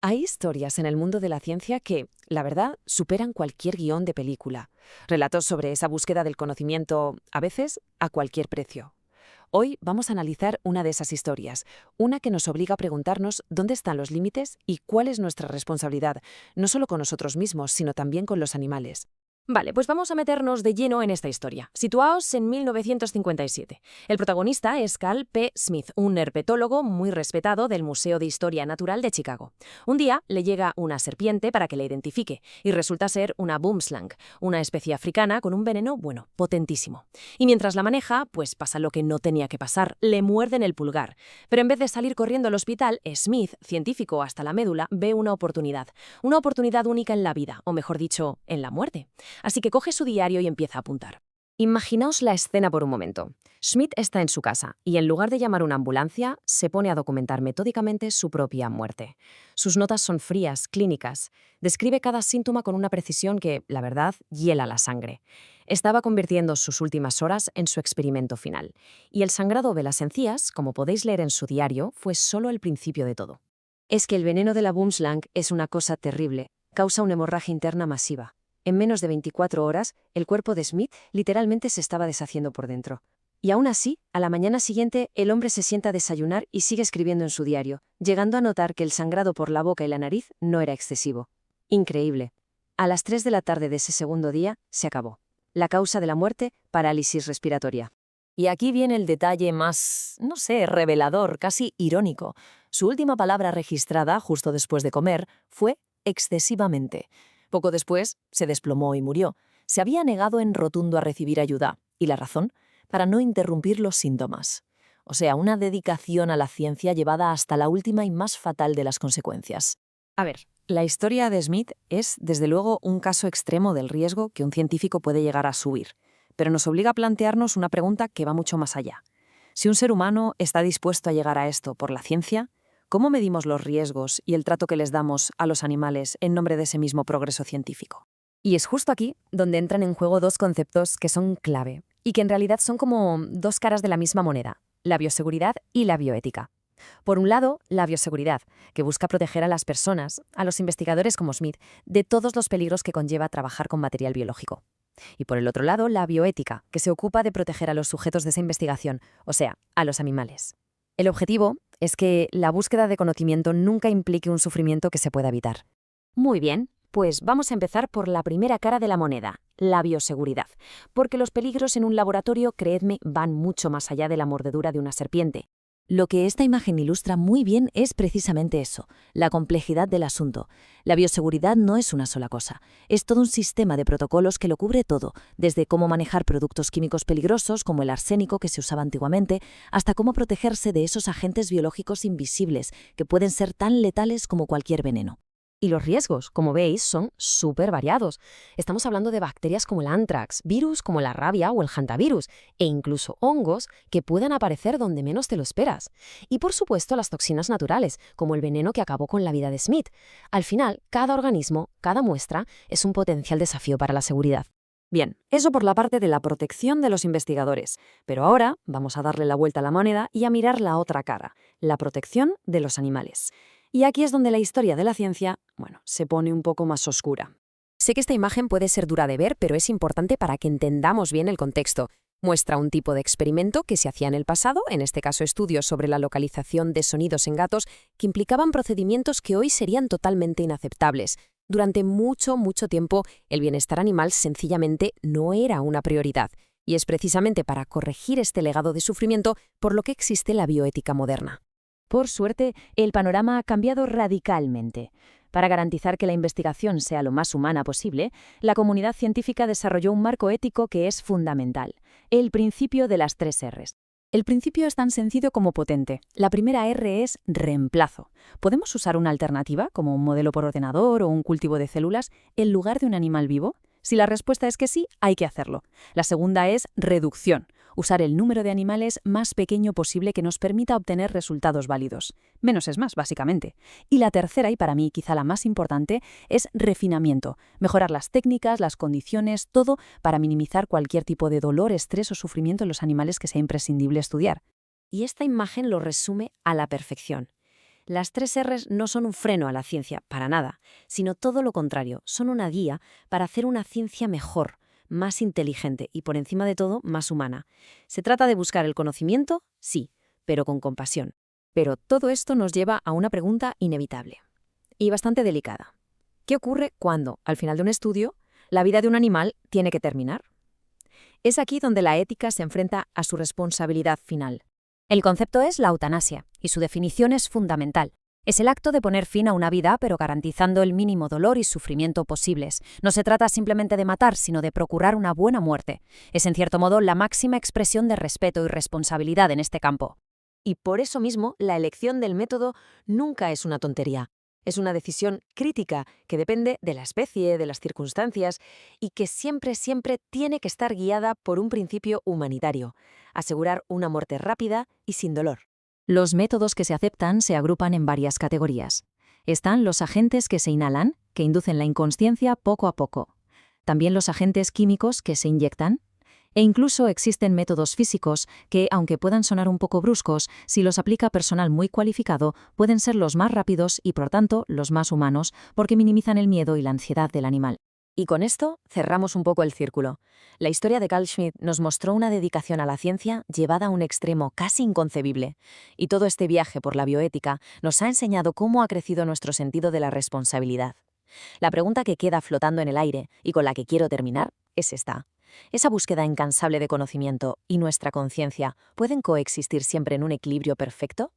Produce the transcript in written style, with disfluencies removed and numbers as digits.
Hay historias en el mundo de la ciencia que, la verdad, superan cualquier guión de película. Relatos sobre esa búsqueda del conocimiento, a veces, a cualquier precio. Hoy vamos a analizar una de esas historias, una que nos obliga a preguntarnos dónde están los límites y cuál es nuestra responsabilidad, no solo con nosotros mismos, sino también con los animales. Vale, pues vamos a meternos de lleno en esta historia. Situaos en 1957. El protagonista es Carl P. Smith, un herpetólogo muy respetado del Museo de Historia Natural de Chicago. Un día le llega una serpiente para que la identifique y resulta ser una boomslang, una especie africana con un veneno, potentísimo. Y mientras la maneja, pues pasa lo que no tenía que pasar, le muerden el pulgar. Pero en vez de salir corriendo al hospital, Smith, científico hasta la médula, ve una oportunidad única en la vida, o mejor dicho, en la muerte. Así que coge su diario y empieza a apuntar. Imaginaos la escena por un momento. Schmidt está en su casa y en lugar de llamar a una ambulancia, se pone a documentar metódicamente su propia muerte. Sus notas son frías, clínicas. Describe cada síntoma con una precisión que, la verdad, hiela la sangre. Estaba convirtiendo sus últimas horas en su experimento final. Y el sangrado de las encías, como podéis leer en su diario, fue solo el principio de todo. Es que el veneno de la boomslang es una cosa terrible. Causa una hemorragia interna masiva. En menos de 24 horas, el cuerpo de Smith literalmente se estaba deshaciendo por dentro. Y aún así, a la mañana siguiente, el hombre se sienta a desayunar y sigue escribiendo en su diario, llegando a notar que el sangrado por la boca y la nariz no era excesivo. Increíble. A las 3 de la tarde de ese segundo día, se acabó. La causa de la muerte, parálisis respiratoria. Y aquí viene el detalle más, no sé, revelador, casi irónico. Su última palabra registrada, justo después de comer, fue excesivamente. Poco después, se desplomó y murió. Se había negado en rotundo a recibir ayuda. ¿Y la razón? Para no interrumpir los síntomas. O sea, una dedicación a la ciencia llevada hasta la última y más fatal de las consecuencias. A ver, la historia de Smith es, desde luego, un caso extremo del riesgo que un científico puede llegar a asumir. Pero nos obliga a plantearnos una pregunta que va mucho más allá. Si un ser humano está dispuesto a llegar a esto por la ciencia, ¿cómo medimos los riesgos y el trato que les damos a los animales en nombre de ese mismo progreso científico? Y es justo aquí donde entran en juego dos conceptos que son clave y que en realidad son como dos caras de la misma moneda, la bioseguridad y la bioética. Por un lado, la bioseguridad, que busca proteger a las personas, a los investigadores como Smith, de todos los peligros que conlleva trabajar con material biológico. Y por el otro lado, la bioética, que se ocupa de proteger a los sujetos de esa investigación, o sea, a los animales. El objetivo es que la búsqueda de conocimiento nunca implique un sufrimiento que se pueda evitar. Muy bien, pues vamos a empezar por la primera cara de la moneda, la bioseguridad, porque los peligros en un laboratorio, creedme, van mucho más allá de la mordedura de una serpiente. Lo que esta imagen ilustra muy bien es precisamente eso, la complejidad del asunto. La bioseguridad no es una sola cosa, es todo un sistema de protocolos que lo cubre todo, desde cómo manejar productos químicos peligrosos como el arsénico que se usaba antiguamente, hasta cómo protegerse de esos agentes biológicos invisibles que pueden ser tan letales como cualquier veneno. Y los riesgos, como veis, son súper variados. Estamos hablando de bacterias como el anthrax, virus como la rabia o el hantavirus, e incluso hongos que puedan aparecer donde menos te lo esperas. Y por supuesto las toxinas naturales, como el veneno que acabó con la vida de Smith. Al final, cada organismo, cada muestra, es un potencial desafío para la seguridad. Bien, eso por la parte de la protección de los investigadores. Pero ahora vamos a darle la vuelta a la moneda y a mirar la otra cara, la protección de los animales. Y aquí es donde la historia de la ciencia, se pone un poco más oscura. Sé que esta imagen puede ser dura de ver, pero es importante para que entendamos bien el contexto. Muestra un tipo de experimento que se hacía en el pasado, en este caso estudios sobre la localización de sonidos en gatos, que implicaban procedimientos que hoy serían totalmente inaceptables. Durante mucho, mucho tiempo, el bienestar animal sencillamente no era una prioridad. Y es precisamente para corregir este legado de sufrimiento por lo que existe la bioética moderna. Por suerte, el panorama ha cambiado radicalmente. Para garantizar que la investigación sea lo más humana posible, la comunidad científica desarrolló un marco ético que es fundamental, el principio de las 3 Rs. El principio es tan sencillo como potente. La primera R es reemplazo. ¿Podemos usar una alternativa, como un modelo por ordenador o un cultivo de células, en lugar de un animal vivo? Si la respuesta es que sí, hay que hacerlo. La segunda es reducción. Usar el número de animales más pequeño posible que nos permita obtener resultados válidos. Menos es más, básicamente. Y la tercera, y para mí quizá la más importante, es refinamiento. Mejorar las técnicas, las condiciones, todo para minimizar cualquier tipo de dolor, estrés o sufrimiento en los animales que sea imprescindible estudiar. Y esta imagen lo resume a la perfección. Las 3 Rs no son un freno a la ciencia, para nada, sino todo lo contrario, son una guía para hacer una ciencia mejor, más inteligente y, por encima de todo, más humana. Se trata de buscar el conocimiento, sí, pero con compasión. Pero todo esto nos lleva a una pregunta inevitable y bastante delicada. ¿Qué ocurre cuando, al final de un estudio, la vida de un animal tiene que terminar? Es aquí donde la ética se enfrenta a su responsabilidad final. El concepto es la eutanasia, y su definición es fundamental. Es el acto de poner fin a una vida, pero garantizando el mínimo dolor y sufrimiento posibles. No se trata simplemente de matar, sino de procurar una buena muerte. Es, en cierto modo, la máxima expresión de respeto y responsabilidad en este campo. Y por eso mismo, la elección del método nunca es una tontería. Es una decisión crítica que depende de la especie, de las circunstancias y que siempre tiene que estar guiada por un principio humanitario: asegurar una muerte rápida y sin dolor. Los métodos que se aceptan se agrupan en varias categorías. Están los agentes que se inhalan, que inducen la inconsciencia poco a poco. También los agentes químicos que se inyectan. E incluso existen métodos físicos que, aunque puedan sonar un poco bruscos, si los aplica personal muy cualificado, pueden ser los más rápidos y, por tanto, los más humanos, porque minimizan el miedo y la ansiedad del animal. Y con esto cerramos un poco el círculo. La historia de Carl Schmitt nos mostró una dedicación a la ciencia llevada a un extremo casi inconcebible. Y todo este viaje por la bioética nos ha enseñado cómo ha crecido nuestro sentido de la responsabilidad. La pregunta que queda flotando en el aire, y con la que quiero terminar, es esta. ¿Esa búsqueda incansable de conocimiento y nuestra conciencia pueden coexistir siempre en un equilibrio perfecto?